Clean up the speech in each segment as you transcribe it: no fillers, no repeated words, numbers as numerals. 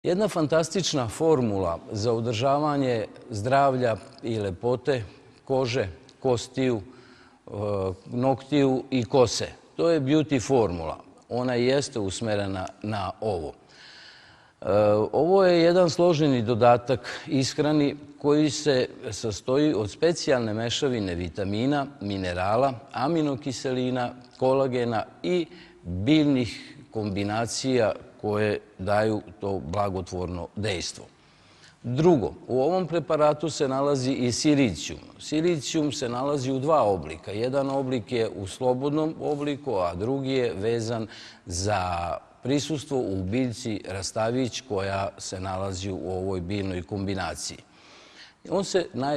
Jedna fantastična formula za održavanje zdravlja i lepote kože, kostiju, noktiju i kose. To je beauty formula. Ona jeste usmerena na ovo. Ovo je jedan složeni dodatak ishrani koji se sastoji od specijalne mešavine vitamina, minerala, aminokiselina, kolagena i biljnih kombinacija koje daju to blagotvorno dejstvo. Drugo, u ovom preparatu se nalazi i silicijum. Silicijum se nalazi u dva oblika. Jedan oblik je u slobodnom obliku, a drugi je vezan za prisustvo u biljci rastavić koja se nalazi u ovoj biljnoj kombinaciji.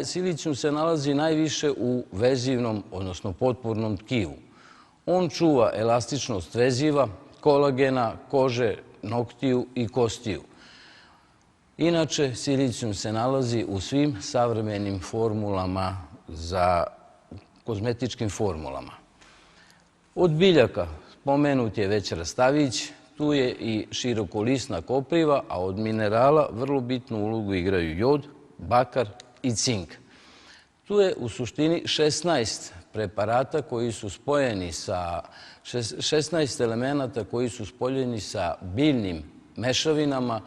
Silicijum se nalazi najviše u vezivnom, odnosno potpornom tkivu. On čuva elastičnost veziva, kolagena, kože, noktiju i kostiju. Inače, silicijum se nalazi u svim savremenim formulama kozmetičkim formulama. Od biljaka spomenut je već rastavić, tu je i širokolisna kopriva, a od minerala vrlo bitnu ulogu igraju jod, bakar i cink. Tu je u suštini 16 preparata koji su spojeni sa 16 elemenata koji su spojeni sa biljnim mešavinama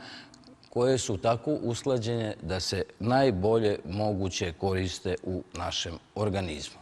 koje su tako usklađene da se najbolje moguće koriste u našem organizmu.